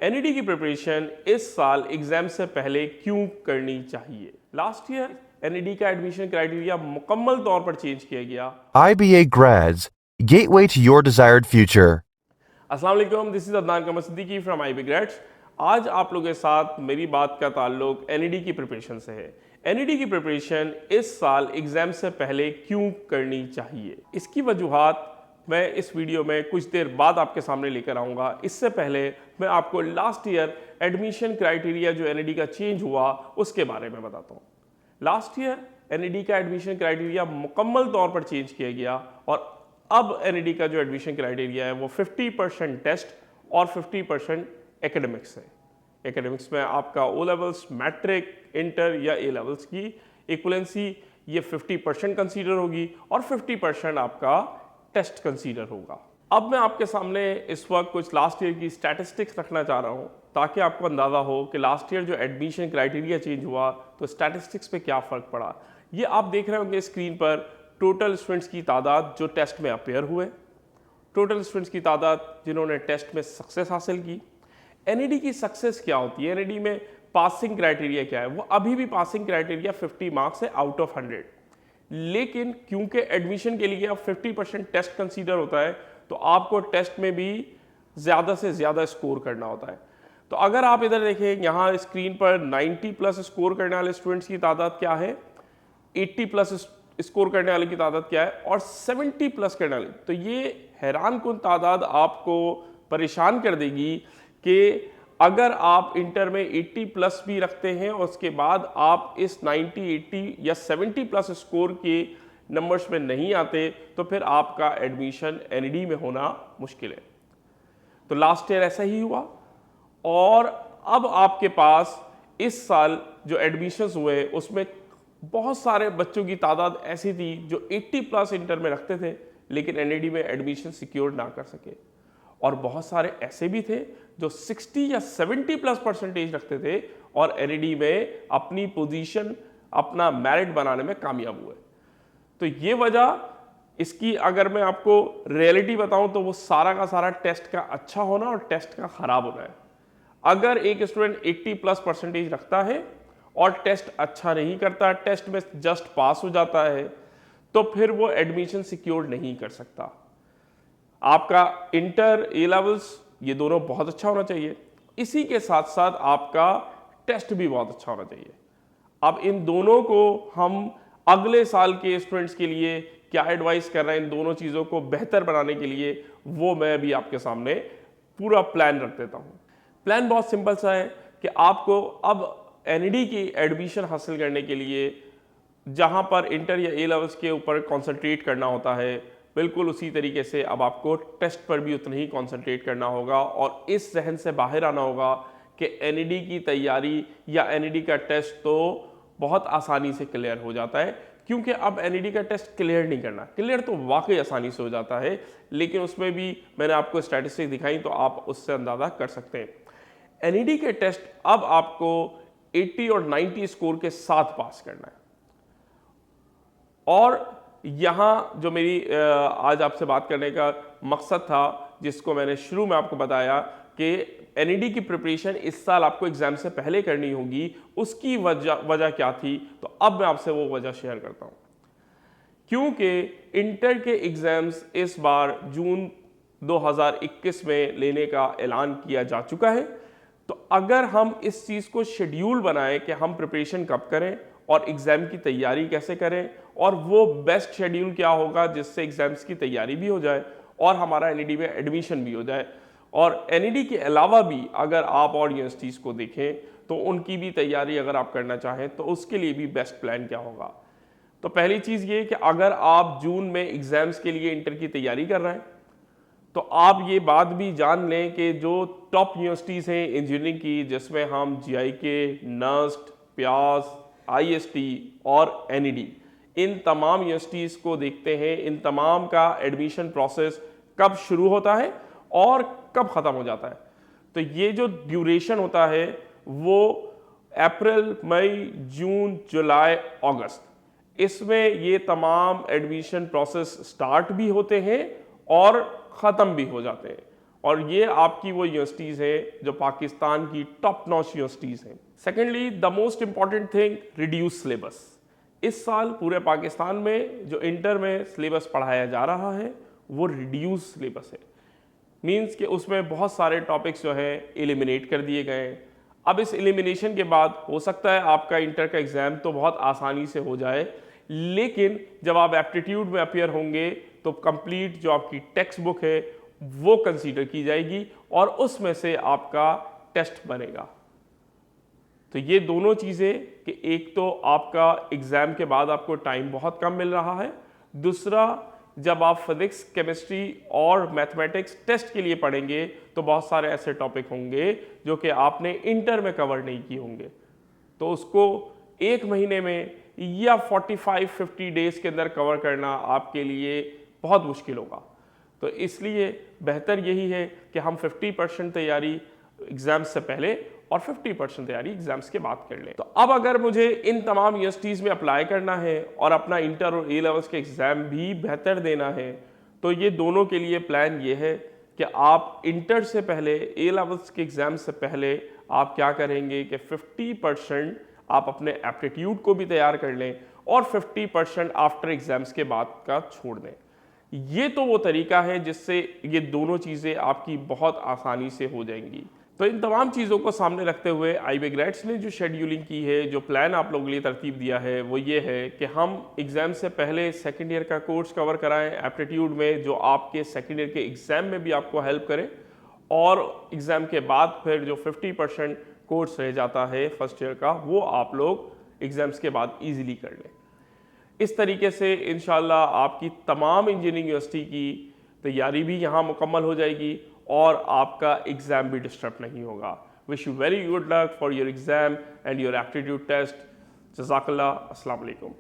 NED की preparation इस साल एग्जाम से पहले क्यों करनी चाहिए? लास्ट ईयर एनईडी का एडमिशन क्राइटेरिया मुकम्मल तौर पर चेंज किया गया। IBA grads, gateway to your desired future. अस्सलाम वालेकुम, this is Adnan Qamar Siddiqui from IB grades. आज आप लोगों के साथ मेरी बात का ताल्लुक एनईडी की प्रिपरेशन से है। एनईडी की प्रिपरेशन इस साल एग्जाम से पहले क्यों करनी चाहिए, इसकी वजूहात मैं इस वीडियो में कुछ देर बाद आपके सामने लेकर आऊँगा। इससे पहले मैं आपको लास्ट ईयर एडमिशन क्राइटेरिया जो एनईडी का चेंज हुआ उसके बारे में बताता हूँ। लास्ट ईयर एनईडी का एडमिशन क्राइटेरिया मुकम्मल तौर पर चेंज किया गया और अब एनईडी का जो एडमिशन क्राइटेरिया है वो 50% टेस्ट और 50% एकेडमिक्स है। एकेडमिक्स में आपका ओ लेवल्स, मैट्रिक, इंटर या ए लेवल्स की इक्वलेंसी ये 50% कंसीडर होगी और 50% आपका टेस्ट कंसीडर होगा। अब मैं आपके सामने इस वक्त कुछ लास्ट ईयर की स्टैटिस्टिक्स रखना चाह रहा हूँ ताकि आपको अंदाज़ा हो कि लास्ट ईयर जो एडमिशन क्राइटेरिया चेंज हुआ तो स्टैटिस्टिक्स पे क्या फ़र्क पड़ा। ये आप देख रहे होंगे स्क्रीन पर टोटल स्टूडेंट्स की तादाद जो टेस्ट में अपेयर हुए, टोटल स्टूडेंट्स की तादाद जिन्होंने टेस्ट में सक्सेस हासिल की। एनईडी की सक्सेस क्या होती है, एनईडी में पासिंग क्राइटेरिया क्या है? वो अभी भी पासिंग क्राइटेरिया 50 मार्क्स है आउट ऑफ 100, लेकिन क्योंकि एडमिशन के लिए अब 50% टेस्ट कंसीडर होता है तो आपको टेस्ट में भी ज़्यादा से ज़्यादा स्कोर करना होता है। तो अगर आप इधर देखें, यहाँ स्क्रीन पर 90 प्लस स्कोर करने वाले स्टूडेंट्स की तादाद क्या है, 80 प्लस स्कोर करने वाले की तादाद क्या है और 70 प्लस करने वाले। तो ये हैरान कुन तादाद आपको परेशान कर देगी कि अगर आप इंटर में 80 प्लस भी रखते हैं और उसके बाद आप इस 90, 80 या 70 प्लस स्कोर के नंबर्स में नहीं आते तो फिर आपका एडमिशन एनईडी में होना मुश्किल है। तो लास्ट ईयर ऐसा ही हुआ और अब आपके पास इस साल जो एडमिशन्स हुए उसमें बहुत सारे बच्चों की तादाद ऐसी थी जो 80 प्लस इंटर में रखते थे लेकिन एनईडी में एडमिशन सिक्योर ना कर सके, और बहुत सारे ऐसे भी थे जो 60 या 70 प्लस परसेंटेज रखते थे और एनईडी में अपनी पोजीशन, अपना मेरिट बनाने में कामयाब हुए। तो ये वजह इसकी अगर मैं आपको रियलिटी बताऊं तो वो सारा का सारा टेस्ट का अच्छा होना और टेस्ट का खराब होना है। अगर एक स्टूडेंट 80 प्लस परसेंटेज रखता है और टेस्ट अच्छा नहीं करता, टेस्ट में जस्ट पास हो जाता है, तो फिर वो एडमिशन सिक्योर नहीं कर सकता। आपका इंटर, ए लेवल्स ये दोनों बहुत अच्छा होना चाहिए, इसी के साथ साथ आपका टेस्ट भी बहुत अच्छा होना चाहिए। अब इन दोनों को हम अगले साल के स्टूडेंट्स के लिए क्या एडवाइस कर रहे हैं, इन दोनों चीज़ों को बेहतर बनाने के लिए, वो मैं भी आपके सामने पूरा प्लान रख देता हूँ। प्लान बहुत सिंपल सा है कि आपको अब एनईडी की एडमिशन हासिल करने के लिए जहाँ पर इंटर या ए लेवल्स के ऊपर कॉन्सेंट्रेट करना होता है, बिल्कुल उसी तरीके से अब आपको टेस्ट पर भी उतना ही कॉन्सेंट्रेट करना होगा और इस जहन से बाहर आना होगा कि एनईडी की तैयारी या एनईडी का टेस्ट तो बहुत आसानी से क्लियर हो जाता है, क्योंकि अब एनईडी का टेस्ट क्लियर नहीं करना, क्लियर तो वाकई आसानी से हो जाता है, लेकिन उसमें भी मैंने आपको स्टैटिस्टिक्स दिखाई तो आप उससे अंदाज़ा कर सकते हैं। एनईडी के टेस्ट अब आपको 80 और 90 स्कोर के साथ पास करना है। और यहाँ जो मेरी आज आपसे बात करने का मकसद था, जिसको मैंने शुरू में आपको बताया कि एनईडी की प्रिपरेशन इस साल आपको एग्जाम से पहले करनी होगी, उसकी वजह क्या थी, तो अब मैं आपसे वो वजह शेयर करता हूँ। क्योंकि इंटर के एग्जाम्स इस बार जून 2021 में लेने का ऐलान किया जा चुका है, तो अगर हम इस चीज़ को शेड्यूल बनाएं कि हम प्रिपरेशन कब करें और एग्ज़ाम की तैयारी कैसे करें, और वो बेस्ट शेड्यूल क्या होगा जिससे एग्ज़ाम्स की तैयारी भी हो जाए और हमारा एनईडी में एडमिशन भी हो जाए। और एनईडी के अलावा भी अगर आप और यूनिवर्सिटीज़ को देखें तो उनकी भी तैयारी अगर आप करना चाहें तो उसके लिए भी बेस्ट प्लान क्या होगा। तो पहली चीज़ ये कि अगर आप जून में एग्ज़ाम्स के लिए इंटर की तैयारी कर रहे हैं तो आप ये बात भी जान लें कि जो टॉप यूनिवर्सिटीज़ हैं इंजीनियरिंग की, जिसमें हम जीआईके, नस्ट, प्यास, आईएसटी और एनईडी, इन तमाम यूनिवर्सिटीज़ को देखते हैं, इन तमाम का एडमिशन प्रोसेस कब शुरू होता है और कब ख़त्म हो जाता है। तो ये जो ड्यूरेशन होता है वो अप्रैल, मई, जून, जुलाई, अगस्त, इसमें ये तमाम एडमिशन प्रोसेस स्टार्ट भी होते हैं और ख़त्म भी हो जाते हैं। और ये आपकी वो यूनिवर्सिटीज़ हैं जो पाकिस्तान की टॉप नॉच यूनिवर्सिटीज़ हैं। Secondly, the most important thing, reduce syllabus. इस साल पूरे पाकिस्तान में जो इंटर में सिलेबस पढ़ाया जा रहा है वो रिड्यूस सिलेबस है। मीन्स कि उसमें बहुत सारे टॉपिक्स जो हैं एलिमिनेट कर दिए गए हैं। अब इस एलिमिनेशन के बाद हो सकता है आपका इंटर का एग्ज़ाम तो बहुत आसानी से हो जाए, लेकिन जब आप एप्टीट्यूड में अपियर होंगे तो कंप्लीट जो आपकी टेक्स्ट बुक है वो कंसीडर की जाएगी और उसमें से आपका टेस्ट बनेगा। तो ये दोनों चीज़ें कि एक तो आपका एग्ज़ाम के बाद आपको टाइम बहुत कम मिल रहा है, दूसरा जब आप फिजिक्स, केमिस्ट्री और मैथमेटिक्स टेस्ट के लिए पढ़ेंगे तो बहुत सारे ऐसे टॉपिक होंगे जो कि आपने इंटर में कवर नहीं किए होंगे, तो उसको एक महीने में या 45-50 डेज़ के अंदर कवर करना आपके लिए बहुत मुश्किल होगा। तो इसलिए बेहतर यही है कि हम 50% तैयारी एग्ज़ाम से पहले और 50% तैयारी एग्जाम्स के बाद कर लें। तो अब अगर मुझे इन तमाम यूनिवर्सिटीज़ में अप्लाई करना है और अपना इंटर और ए लेवल्स के एग्ज़ाम भी बेहतर देना है, तो ये दोनों के लिए प्लान ये है कि आप इंटर से पहले, ए लेवल्स के एग्ज़ाम से पहले आप क्या करेंगे कि 50% आप अपने एप्टीट्यूड को भी तैयार कर लें और 50% आफ्टर एग्ज़ाम्स के बाद का छोड़ दें। ये तो वो तरीका है जिससे ये दोनों चीज़ें आपकी बहुत आसानी से हो जाएंगी। तो इन तमाम चीज़ों को सामने रखते हुए आईबी ग्रेड्स ने जो शेड्यूलिंग की है, जो प्लान आप लोगों के लिए तरतीब दिया है, वो ये है कि हम एग्ज़ाम से पहले सेकेंड ईयर का कोर्स कवर कराएं एप्टीट्यूड में, जो आपके सेकेंड ईयर के एग्ज़ाम में भी आपको हेल्प करे, और एग्ज़ाम के बाद फिर जो 50% कोर्स रह जाता है फर्स्ट ईयर का, वो आप लोग एग्ज़ाम्स के बाद ईजिली कर लें। इस तरीके से इंशाल्लाह आपकी तमाम इंजीनियरिंग यूनिवर्सिटी की तैयारी भी यहाँ मुकम्मल हो जाएगी और आपका एग्ज़ाम भी डिस्टर्ब नहीं होगा। Wish you very good luck for your exam and your aptitude test. जज़ाकल्लाह। अस्सलाम वालेकुम।